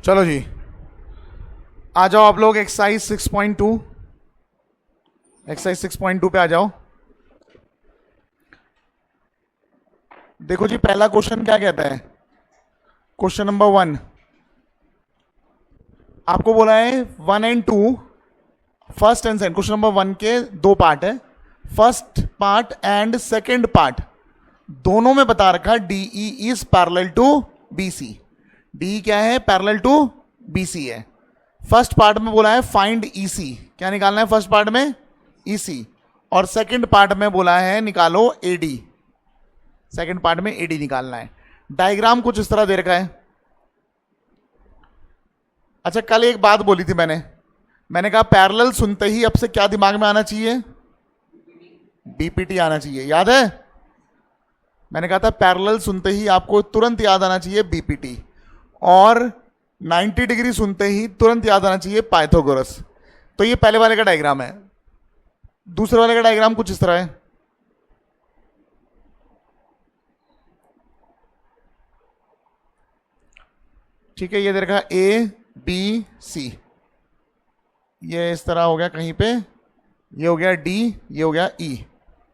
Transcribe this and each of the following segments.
चलो जी, आ जाओ आप लोग एक्सरसाइज 6.2। एक्सरसाइज 6.2 पे आ जाओ। देखो जी, पहला क्वेश्चन क्या कहता है। क्वेश्चन नंबर 1 आपको बोला है 1 and 2 first and second. Question number 1 के दो पार्ट है, first part and second part. दोनों में बता रखा DE is parallel to BC। DE क्या है? पैरेलल टू BC है। फर्स्ट पार्ट में बोला है फाइंड EC, क्या निकालना है फर्स्ट पार्ट में? EC। और सेकंड पार्ट में बोला है निकालो AD। सेकंड पार्ट में AD निकालना है। डायग्राम कुछ इस तरह दे रखा है। अच्छा, कल एक बात बोली थी मैंने कहा पैरेलल सुनते ही अब से क्या दिमाग में आना चाहिए? BPT आना चाहिए, याद है? मैंने कहा था पैरेलल सुनते ही आपको तुरंत याद आना चाहिए BPT, और 90 डिग्री सुनते ही तुरंत याद आना चाहिए पाइथागोरस। तो ये पहले वाले का डायग्राम है। दूसरे वाले का डायग्राम कुछ इस तरह है। ठीक है, ये दे रखा ABC, ये इस तरह हो गया कहीं पे, ये हो गया D, ये हो गया E।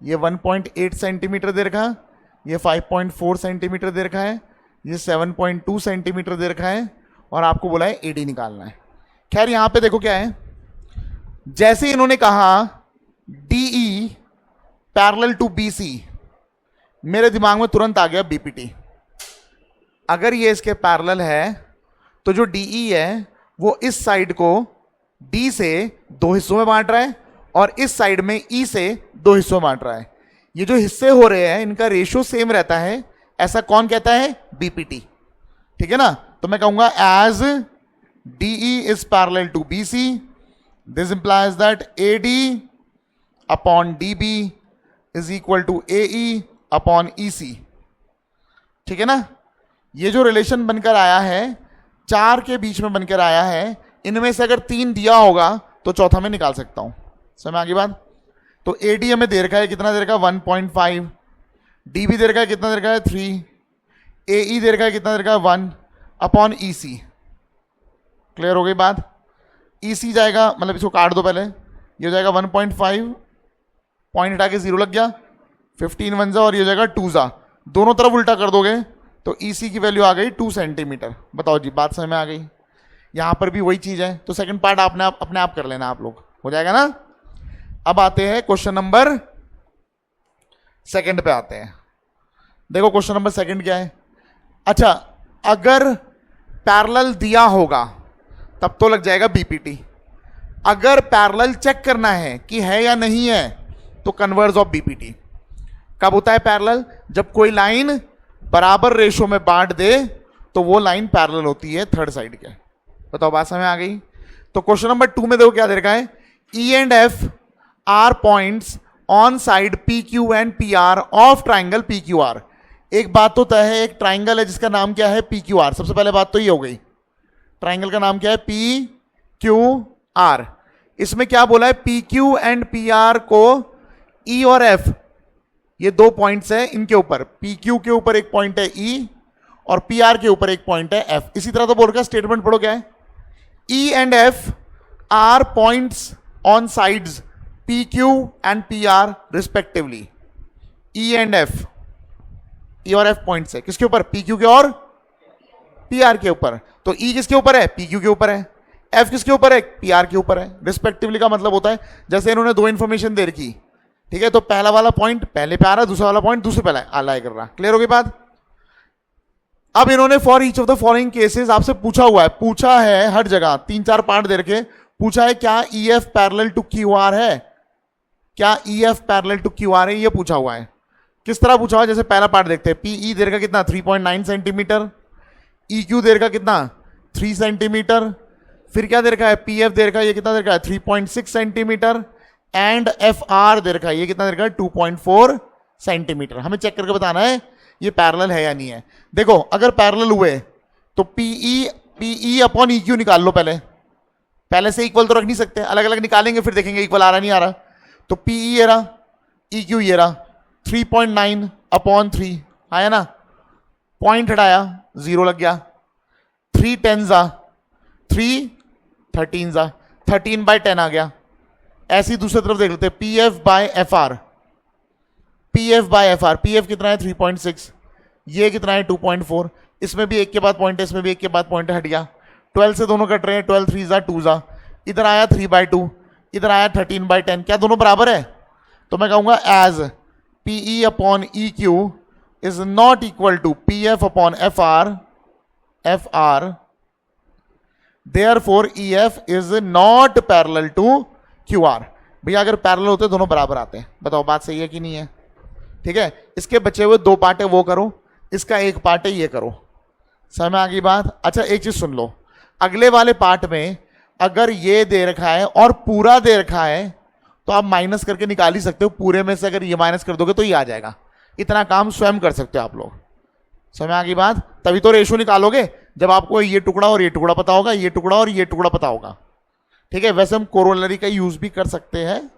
ये 1.8 सेंटीमीटर दे रखा, ये 5.4 सेंटीमीटर दे रखा है, ये 7.2 सेंटीमीटर दे रखा है, और आपको बोला है AD निकालना है। खैर यहां पे देखो क्या है, जैसे इन्होंने कहा DE पैरेलल टू BC, मेरे दिमाग में तुरंत आ गया BPT। अगर ये इसके पैरेलल है तो जो DE है वो इस साइड को D से दो हिस्सों में बांट रहा है, और इस साइड में E से दो हिस्सों में बांट रहा है। ये जो हिस्से हो रहे हैं इनका रेशियो सेम रहता है, ऐसा कौन कहता है? BPT। ठीक है ना? तो मैं कहूंगा as DE is parallel to BC, this implies that AD upon DB is equal to AE upon EC। ठीक है ना? ये जो रिलेशन बनकर आया है, 4 के बीच में बनकर आया है, इनमें से अगर 3 दिया होगा तो चौथा में निकाल सकता हूं। समझ आगे बात? तो AD हमें दे रखा है, कितना दे रखा है? 1.5। DB दे रखा है, कितना दे रखा है? 3। AE दे रखा है, कितना दे रखा है? 1 अपॉन EC। क्लियर हो गई बात? EC जाएगा, मतलब इसको काट दो पहले, ये हो जाएगा 1.5, पॉइंट हटा के 0 लग गया, 15 1 जा, और ये हो जाएगा 2 जा। दोनों तरफ उल्टा कर दोगे तो EC की वैल्यू आ गई 2 सेंटीमीटर। बताओ जी, बात समझ में आ गई? यहां पर भी वही चीज है, तो सेकंड पार्ट आपने अपने आप कर लेना, आप लोग हो जाएगा ना। अब आते हैं क्वेश्चन नंबर सेकंड पे आते हैं। देखो क्वेश्चन नंबर सेकंड क्या है। अच्छा, अगर पैरेलल दिया होगा तब तो लग जाएगा BPT। अगर पैरेलल चेक करना है कि है या नहीं है तो कन्वर्स ऑफ BPT। कब होता है पैरेलल? जब कोई लाइन बराबर रेशो में बांट दे तो वो लाइन पैरेलल होती है थर्ड साइड के। बताओ बात समझ में आ गई? तो क्वेश्चन नंबर 2 में देखो क्या दे रखा है, E and F are points on side PQ and PR of triangle PQR। एक बात तो तय है, एक ट्राइंगल है जिसका नाम क्या है? PQR। सबसे पहले बात तो ये हो गई, ट्राइंगल का नाम क्या है? PQR। इसमें क्या बोला है? PQ एंड PR को E और F, ये दो पॉइंट्स हैं, इनके ऊपर PQ के ऊपर एक पॉइंट है E और PR के ऊपर एक पॉइंट है F। इसी तरह तो बोल रहा स्टेटमेंट पढ़ो क्या है, E and F are points on sides PQ and PR respectively. E and F, E और F पॉइंट्स है किसके ऊपर? PQ के और PR के ऊपर। तो E किसके ऊपर है? PQ के ऊपर है। F किसके ऊपर है? PR के ऊपर है। रिस्पेक्टिवली का मतलब होता है जैसे इन्होंने दो इंफॉर्मेशन दे रखी, ठीक है, तो पहला वाला पॉइंट पहले पे आ रहा, दूसरा वाला पॉइंट दूसरे पे अलाइ कर रहा। क्लियर हो गई बात? अब इन्होंने for each of the following cases आपसे पूछा हुआ है, पूछा है हर जगह 3-4 पार्ट दे रखे, पूछा है क्या EF पैरेलल टू QR है? क्या EF पैरेलल टू QR है? ये पूछा हुआ है। किस तरह पूछा हुआ है? जैसे पहला पार्ट देखते हैं, PE दे रखा कितना? 3.9 सेंटीमीटर। EQ दे रखा कितना? 3 सेंटीमीटर। फिर क्या दे रखा है? PF दे रखा, ये कितना दे रखा है? 3.6 सेंटीमीटर। एंड FR दे रखा है, ये कितना दे रखा है? 2.4 सेंटीमीटर। हमें चेक करके बताना है ये पैरेलल है या नहीं है। देखो अगर पैरेलल हुए तो PE अपॉन EQ निकाल लो। पहले से इक्वल तो रख नहीं सकते, अलग अलग निकालेंगे फिर देखेंगे इक्वल आ रहा नहीं आ रहा। तो PE ये रहा, EQ ये रहा, 3.9 अपॉन 3 आया ना, पॉइंट हटाया 0 लग गया, 3 10 आ 3 13 जा 13/10 आ गया। ऐसी दूसरी तरफ देख लेते हैं, P F by F R. P F by F R, P F कितना है 3.6, ये कितना है 2.4, इसमें भी एक के बाद पॉइंट है, इसमें भी एक के बाद पॉइंट हट गया। 12 से दोनों कट रहे हैं, 12 3 जा 2 जा, इधर आया 3/2, इधर आया 13/10, क्या दोनों बराबर है? तो मैं कहूंगा as P E upon E Q is not equal to P F upon F R, therefore E F is not parallel to Q R. भैया अगर पैरेलल होते दोनों बराबर आते हैं, बताओ बात सही है कि नहीं है? ठीक है, इसके बचे हुए 2 पार्ट है वो करो, इसका 1 पार्ट है ये करो। समझ में आ गई बात? अच्छा एक चीज सुन लो, अगले वाले पार्ट में अगर ये दे रखा है और पूरा दे रखा है तो आप माइनस करके निकाल ही सकते हो, पूरे में से अगर ये माइनस कर दोगे तो ये आ जाएगा। इतना काम स्वयं कर सकते हो आप लोग। समझ में आ गई बात? तभी तो रेशो निकालोगे जब आपको ये टुकड़ा और ये टुकड़ा पता होगा, ये टुकड़ा और ये टुकड़ा पता होगा। ठीक है, वैसे हम कोरोलरी का यूज भी कर सकते हैं,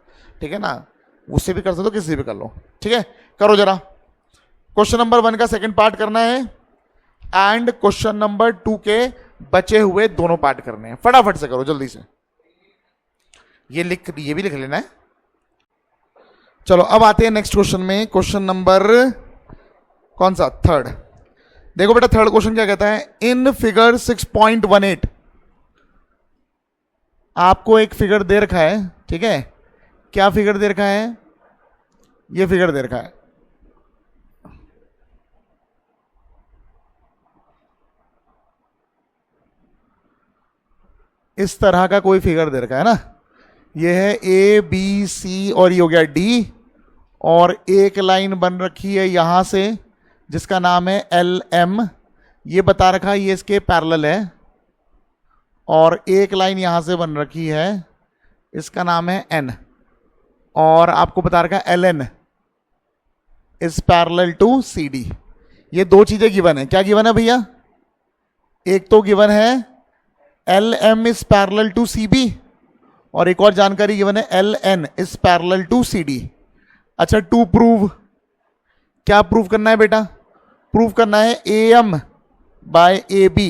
ठीक है ना, उससे भी कर सकते हो, किसी से भी कर लो। ठीक है, करो जरा। क्वेश्चन नंबर 1 का सेकंड पार्ट करना है एंड क्वेश्चन नंबर 2 के बचे हुए दोनों पार्ट करने हैं। फटाफट से करो जल्दी से, ये भी लिख लेना है। चलो अब आते हैं नेक्स्ट क्वेश्चन में, क्वेश्चन नंबर कौन सा? 3rd। देखो बेटा थर्ड क्वेश्चन क्या कहता है, इन फिगर 6.18 आपको एक फिगर दे रखा है। ठीक है, क्या फिगर दे रखा है? ये फिगर दे रखा है। इस तरह का कोई फिगर दे रखा है ना, ये है ए बी सी और ये हो गया डी, और एक लाइन बन रखी है यहां से जिसका नाम है एल एम, ये बता रखा है ये इसके पैरेलल है, और एक लाइन यहां से बन रखी है इसका नाम है एन, और आपको बता रखा है L N is parallel to C D. ये 2 चीजें गिवन है। क्या गिवन है भैया? एक तो गिवन है L M is parallel to C B, और एक और जानकारी गिवन है L N is parallel to C D. अच्छा, टू प्रूव, क्या प्रूव करना है बेटा? प्रूव करना है A M by A B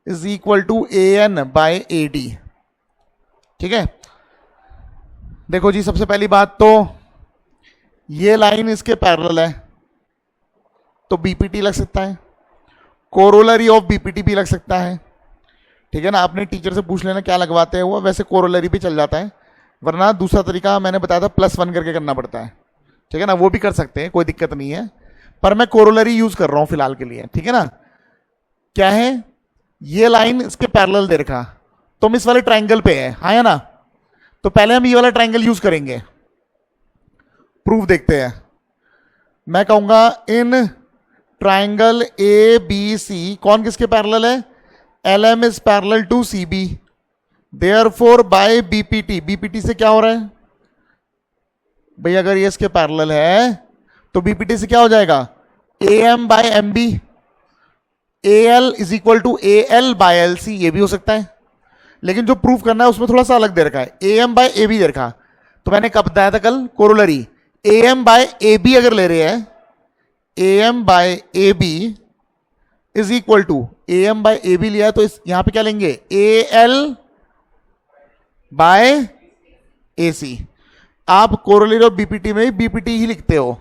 is equal to A N by A D. ठीक है, देखो जी, सबसे पहली बात तो ये लाइन इसके पैरेलल है तो बीपीटी लग सकता है, कोरोलरी ऑफ बीपीटी भी लग सकता है। ठीक है ना, अपने टीचर से पूछ लेना क्या लगवाते हैं वो, वैसे कोरोलरी भी चल जाता है, वरना दूसरा तरीका मैंने बताया था +1 करके करना पड़ता है। ठीक है ना, वो भी कर सकते हैं, कोई दिक्कत नहीं है, पर मैं कोरोलरी यूज कर रहा हूं फिलहाल के लिए। ठीक है ना, क्या है, ये लाइन इसके पैरेलल दे रखा, तो हम इस वाले ट्राइंगल पे है, हाँ या ना, तो पहले हम ये वाला ट्राइंगल यूज करेंगे। प्रूफ देखते हैं। मैं कहूंगा in triangle A B C कौन किसके पैरेलल है? L M is parallel to C B, therefore by BPT. BPT से क्या हो रहा है भाई? अगर ये इसके पैरेलल है तो बीपीटी से क्या हो जाएगा? A M by M B, A L is equal to A L by L C. ये भी हो सकता है, लेकिन जो प्रूफ करना है उसमें थोड़ा सा अलग दे रखा है, A M by A B दे रखा। तो मैंने कब बताया था कल, corollary A M by A B अगर ले रहे हैं, A M by A B is equal to, A M by A B लिया तो इस यहां पे क्या लेंगे? A L by A C. आप कोरोलरी और बीपीटी में बीपीटी ही लिखते हो,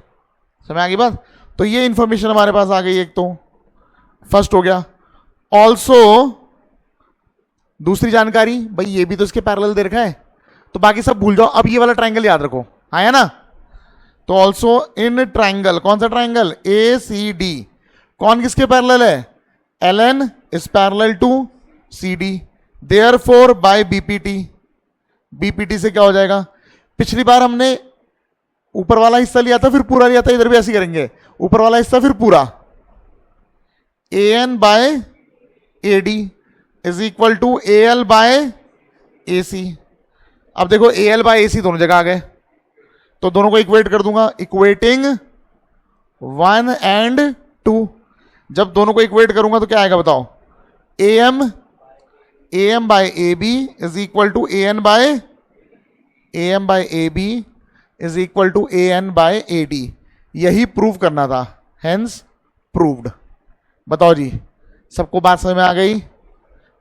समझ आ गई बात? तो ये इंफॉर्मेशन हमारे पास आ गई, एक तो फर्स्ट हो गया। ऑल्सो दूसरी जानकारी, भाई ये भी तो इसके पैरेलल दे रखा है, तो बाकी सब भूल जाओ, अब ये वाला ट्राइंगल याद रखो, हाँ है ना? तो ऑल्सो इन ट्राइंगल, कौन सा ट्राइंगल? ए सी डी, कौन किसके पैरेलल है? L N is parallel to C D, therefore by BPT. BPT से क्या हो जाएगा? पिछली बार हमने ऊपर वाला हिस्सा लिया था फिर पूरा लिया था, इधर भी ऐसे करेंगे, ऊपर वाला हिस्सा फिर पूरा, A N by A D is equal to A L by A C. अब देखो ए एल बाय ए सी दोनों जगह आ गए, तो दोनों को इक्वेट कर दूंगा, इक्वेटिंग 1 एंड 2। जब दोनों को इक्वेट करूंगा तो क्या आएगा बताओ? A M by A B is equal to A N by A B is equal to A N by A D. यही प्रूव करना था, हेंस प्रूव्ड। बताओ जी, सबको बात समझ में आ गई?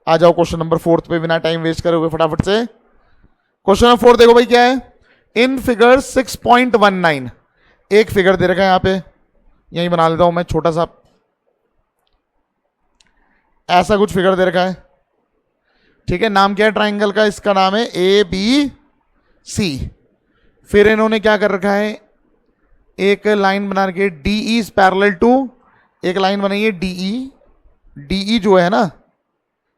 आ जाओ क्वेश्चन नंबर 4 पे बिना टाइम वेस्ट करे हुए फटाफट से। क्वेश्चन नंबर 4 देखो भाई क्या है। इन फिगर 6.19 एक फिगर दे रखा है यहां पे, यही बना लेता हूं मैं छोटा सा, ऐसा कुछ फिगर दे रखा है, ठीक है। नाम क्या है ट्राइंगल का, इसका नाम है ABC। फिर इन्होंने क्या कर रखा है, एक लाइन बना के DE इज पैरेलल टू, एक लाइन बनाई है DE जो है ना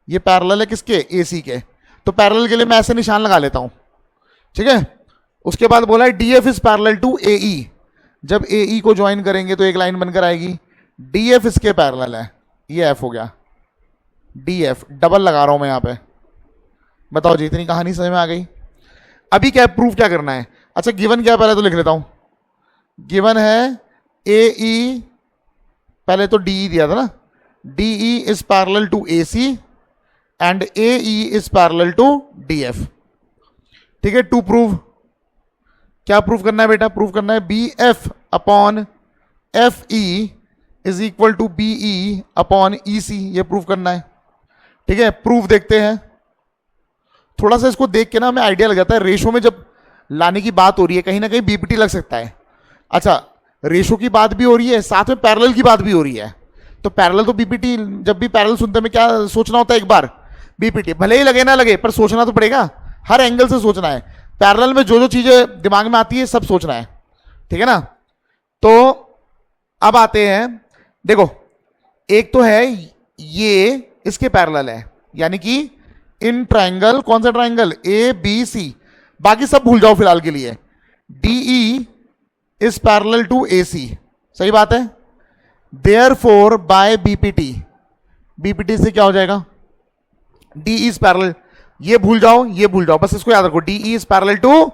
ये पैरेलल है किसके, AC के। तो पैरेलल के लिए मैं ऐसे निशान लगा लेता हूं, ठीक है। उसके बाद बोला है DF is parallel to AE, जब AE को ज्वाइन करेंगे तो एक लाइन बनकर आएगी। DF इसके पैरेलल है, ये F हो गया, DF डबल लगा रहा हूं मैं यहां पे। बताओ जी इतनी कहानी समझ में आ गई। अभी क्या प्रूफ क्या करना है। अच्छा गिवन क्या है पहले तो लिख लेता हूं। गिवन है AE, पहले तो DE दिया था ना, DE is parallel to AC and AE is parallel to DF, ठीक है। टू प्रूव, क्या प्रूव करना है बेटा, प्रूव करना है BF upon FE is equal to BE upon EC, ये प्रूव करना है, ठीक है। प्रूफ देखते हैं। थोड़ा सा इसको देख के ना हमें आइडिया लग जाता है, रेशो में जब लाने की बात हो रही है कहीं ना कहीं बीपीटी लग सकता है। अच्छा रेशो की बात भी हो रही है, साथ में पैरेलल की बात भी हो रही है, तो पैरेलल तो बीपीटी, जब भी पैरेलल सुनते में क्या सोचना होता है, एक बार बीपीटी, भले ही लगे ना लगे पर सोचना तो पड़ेगा, हर एंगल से सोचना है। पैरेलल में जो जो चीजें दिमाग में आती है सब सोचना है, ठीक है ना। तो अब आते हैं, देखो एक तो है ये इसके पैरेलल है, यानी कि इन ट्राइंगल, कौन सा ट्राइंगल, ABC, बाकी सब भूल जाओ फिलहाल के लिए। DE is parallel to AC, सही बात है। देयरफॉर बाय BPT से क्या हो जाएगा, DE इज पैरेलल, ये भूल जाओ ये भूल जाओ, बस इसको याद रखो, DE is parallel to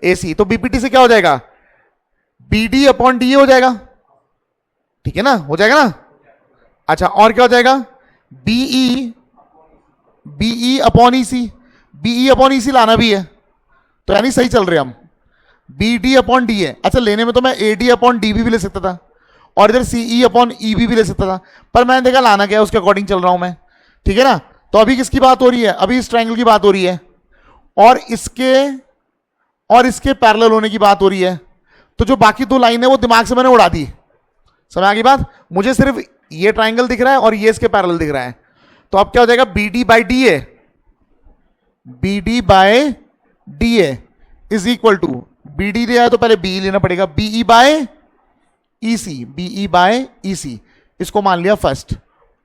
AC। तो BPT से क्या हो जाएगा, BD अपॉन DA हो जाएगा, ठीक है ना, हो जाएगा ना। अच्छा और क्या हो जाएगा, BE अपॉन EC लाना भी है, तो यानी सही चल रहे हम। BD अपॉन DA, अच्छा लेने में तो मैं AD अपॉन DB भी ले सकता था, और इधर CE अपॉन EB भी ले सकता था, पर मैंने देखा लाना क्या है उसके अकॉर्डिंग चल रहा हूं मैं, ठीक है ना। तो अभी किसकी बात हो रही है, अभी इस ट्राइंगल की बात हो रही है, और इसके पैरेलल होने की बात हो रही है। तो जो बाकी दो लाइन है वो दिमाग से मैंने उड़ा दी, समझ आ गई बात। मुझे सिर्फ ये ट्राइंगल दिख रहा है और ये इसके पैरेलल दिख रहा है, तो अब क्या हो जाएगा, BD by DA is equal to, BD लिया है तो पहले BE लेना पड़ेगा, BE बाय EC, इसको मान लिया फर्स्ट।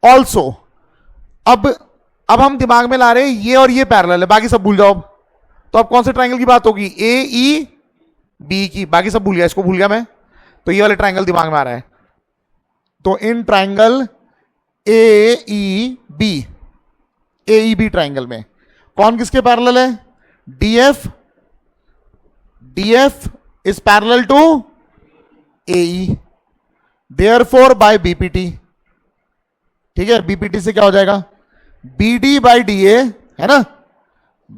ऑल्सो अब हम दिमाग में ला रहे हैं ये और ये पैरेलल है, बाकी सब भूल जाओ। तो अब कौन से ट्राइंगल की बात होगी, AEB की, बाकी सब भूल गया, इसको भूल गया मैं, तो ये वाले ट्राइंगल दिमाग में आ रहा है। तो इन ट्राइंगल AEB ट्राइंगल में कौन किसके पैरेलल है, DF is parallel to AE, therefore by BPT, ठीक है। BPT से क्या हो जाएगा, BD बाय DA है ना,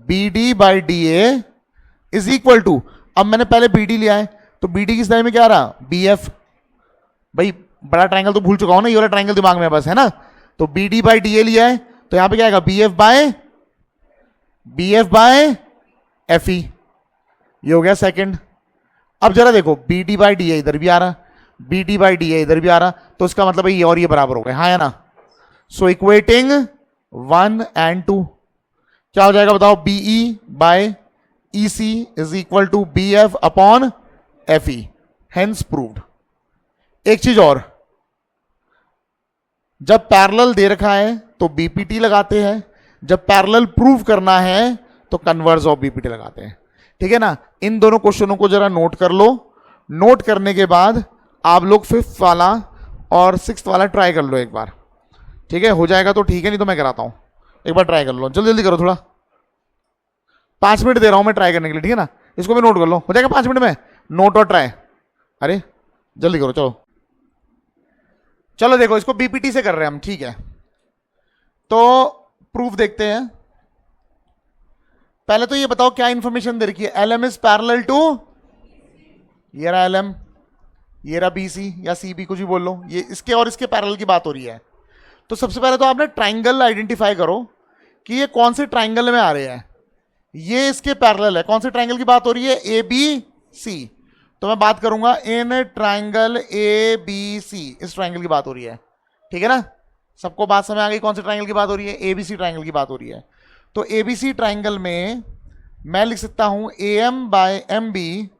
BD by DA is equal to, अब मैंने पहले BD लिया है तो BD की साइड में क्या आ रहा, BF, भाई बड़ा ट्राइंगल तो भूल चुका हूं ना, ये वाला ट्राइंगल दिमाग में बस है ना। तो BD बाय DA लिया है तो यहां पे क्या आएगा, BF बाय FE, ये हो गया सेकंड। अब जरा देखो BD बाय DA इधर भी आ रहा, BD बाय DA इधर भी आ रहा, तो इसका मतलब ये और ये बराबर हो गए, हाँ है ना। सो इक्वेटिंग 1 and 2 क्या हो जाएगा बताओ, BE by EC is equal to BF upon FE, hence proved. एक चीज और, जब पैरेलल दे रखा है तो BPT लगाते हैं, जब पैरेलल प्रूव करना है तो कन्वर्स ऑफ BPT लगाते हैं, ठीक है ना। इन दोनों क्वेश्चनों को जरा नोट कर लो, नोट करने के बाद आप लोग 5th वाला और 6th वाला ट्राई कर लो एक बार, ठीक है। हो जाएगा तो ठीक है, नहीं तो मैं कराता हूं, एक बार ट्राई कर लो, जल्दी जल्दी करो, थोड़ा 5 मिनट दे रहा हूं मैं ट्राई करने के लिए, ठीक है ना। इसको भी नोट कर लो, हो जाएगा 5 मिनट में, नोट और ट्राई, अरे जल्दी करो, चलो चलो देखो इसको BPT से कर रहे हैं हम, ठीक है। तो प्रूफ देखते हैं। पहले तो ये बताओ क्या इंफॉर्मेशन दे रखी है, LM इज पैरेलल टू, ये रहा LM, ये रहा BC या CB कुछ भी बोल लो, ये इसके और इसके पैरेलल की बात हो रही है। तो सबसे पहले तो आपने ट्राइंगल आइडेंटिफाई करो कि ये कौन से ट्राइंगल में आ रहे हैं, ये इसके पैरेलल है। कौन से ट्राइंगल की बात हो रही है, ए बी सी। तो मैं बात करूंगा in triangle A B C, इस ट्राइंगल की बात हो रही है, ठीक है ना। सबको बात समझ आ गई कौन से ट्राइंगल की बात हो रही है, एबीसी ट्राइंगल की बात हो रही है। तो एबीसी ट्राइंगल में मैं लिख सकता हूं A M by M B,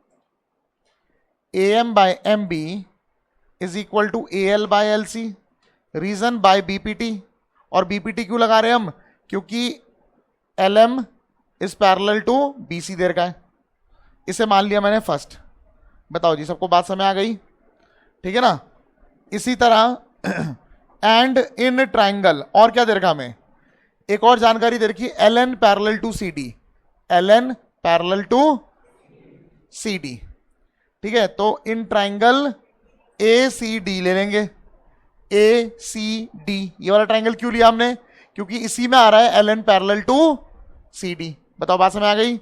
A M by M B is equal to A L by L C, reason by BPT. और बीपीटी क्यों लगा रहे हैं हम, क्योंकि L M is parallel to B C दे रखा है, इसे मान लिया मैंने फर्स्ट। बताओ जी, सबको बात समझ आ गई, ठीक है ना। इसी तरह एंड इन ट्राइंगल, और क्या दे रखा हमें, एक और जानकारी दे रखी, L N parallel to C D, L N parallel to C D, ठीक है। तो in triangle A C D ले लेंगे, ए सी डी, ये वाला ट्राइंगल क्यों लिया हमने, क्योंकि इसी में आ रहा है L N parallel to C D. बताओ बात समझ आ गई।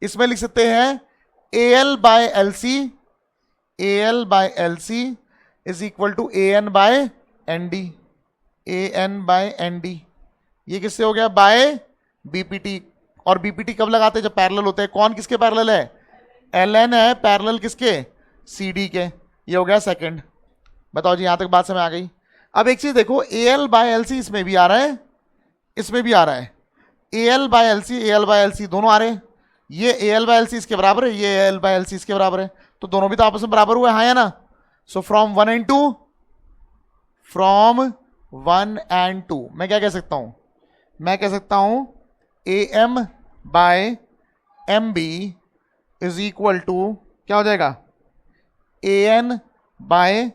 इसमें लिख सकते हैं A L by L C, A L by L C is equal to A N by N D, A N by N D. ये किससे हो गया, बाय बीपीटी। और बीपीटी कब लगाते हैं, जब पैरेलल होते हैं। कौन किसके पैरेलल है, एल एन है पैरेलल किसके, सी डी के। ये हो गया सेकंड। बताओ जी, यहां तक बात समझ आ गई। अब एक चीज देखो, A L by L C इसमें भी आ रहा है, इसमें भी आ रहा है, A L by L C, A L by L C दोनों आ रहे हैं। ये A L by L C इसके बराबर है, ये A L by L C इसके बराबर है, तो दोनों भी तो आपस में बराबर हुए, हाँ या ना। So from 1 and 2, from 1 and 2 मैं क्या कह सकता हूं, मैं कह सकता हूं A M by M B is equal to क्या हो जाएगा, A N by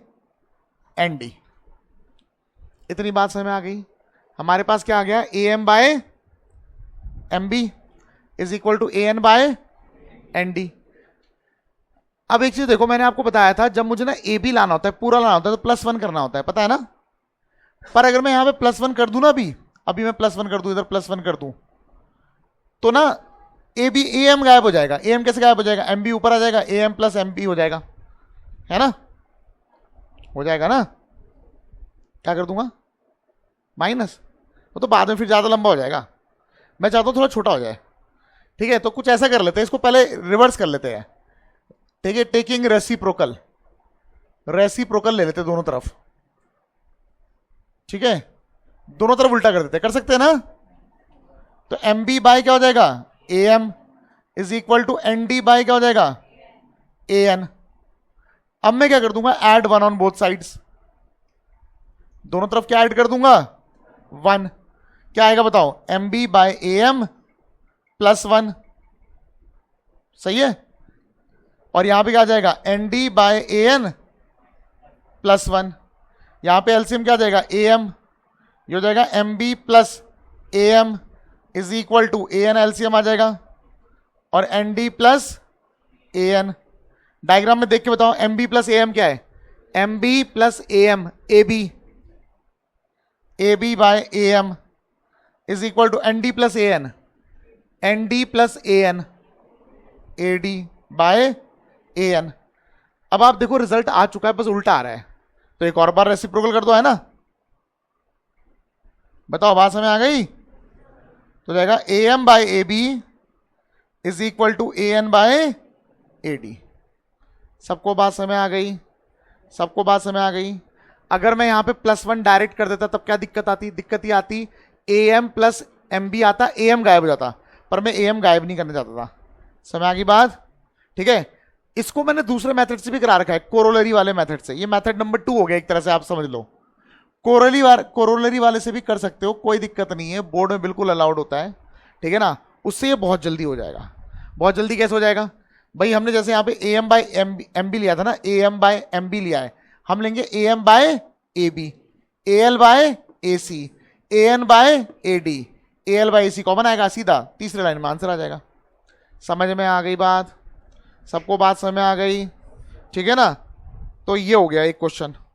N D. इतनी बात समझ में आ गई। हमारे पास क्या आ गया, A M by M B is equal to A N by N D. अब एक चीज देखो, मैंने आपको बताया था जब मुझे ना ए बी लाना होता है, पूरा लाना होता है, तो +1 करना होता है, पता है ना। पर अगर मैं यहां पे +1 कर दूं ना, अभी मैं +1 कर दूं, इधर +1 कर दूं, तो ना ए बी, ए एम गायब हो जाएगा। ए एम कैसे गायब हो जाएगा, एम बी ऊपर आ जाएगा, A M plus M B हो जाएगा, है ना, हो जाएगा ना। क्या कर दूंगा, माइनस। वो तो बाद में फिर ज्यादा लंबा हो जाएगा, मैं चाहता हूं थोड़ा छोटा हो जाए, ठीक है। तो कुछ ऐसा कर लेते हैं, इसको पहले रिवर्स कर लेते हैं, ठीक है। टेकिंग रेसिप्रोकल, रेसिप्रोकल ले लेते हैं दोनों तरफ, ठीक है। दोनों तरफ उल्टा कर देते हैं, कर सकते हैं ना। तो एम बी बाय क्या हो जाएगा, A M is equal to N D by क्या हो जाएगा, ए एन। अब मैं क्या कर दूंगा, ऐड 1 ऑन बोथ साइड्स, दोनों तरफ क्या ऐड कर दूंगा, 1। क्या आएगा बताओ, M B by A M +1, सही है। और यहां पे क्या आ जाएगा, N D by A N +1। यहां पे एलसीएम क्या आ जाएगा, ए एम, ये हो जाएगा M B plus A M is equal to A N, LCM आ जाएगा, और N D plus A N. Diagram में देख के बताओ, M B plus A M क्या है, M B plus A M, A B, A B by A M is equal to N D plus A N, N D plus A N, A D by A N. अब आप देखो result आ चुका है, बस उल्टा आ रहा है, तो एक और बार रेसिप्रोकल कर दो, है ना। बताओ बात समझ आ गई। तो जाएगा A M by A B is equal to A N by A D. सबको बात समझ आ गई, सबको बात समझ आ गई। अगर मैं यहां पे +1 डायरेक्ट कर देता तब क्या दिक्कत आती, दिक्कत ही आती, A M plus M B आता, ए एम गायब हो जाता, पर मैं ए एम गायब नहीं करना चाहता था। समझ आ गई बात, ठीक है। इसको मैंने दूसरे मेथड से भी करा रखा है, कोरोलरी वाले मेथड से। ये मेथड नंबर 2 हो गया एक तरह से, आप समझ लो। कोरोलरी वाले से भी कर सकते हो, कोई दिक्कत नहीं है, बोर्ड में बिल्कुल अलाउड होता है, ठीक है ना। उससे ये बहुत जल्दी हो जाएगा। बहुत जल्दी कैसे हो जाएगा भाई, हमने जैसे यहाँ पे A M by M B लिया था ना, A M by M B लिया है, हम लेंगे A M by A B, A L by A C, A N by A D, A L by A C common आएगा, सीधा तीसरे लाइन में आंसर आ जाएगा। समझ में आ गई बात, सबको बात समझ में आ गई, ठीक है ना। तो ये हो गया एक क्वेश्चन।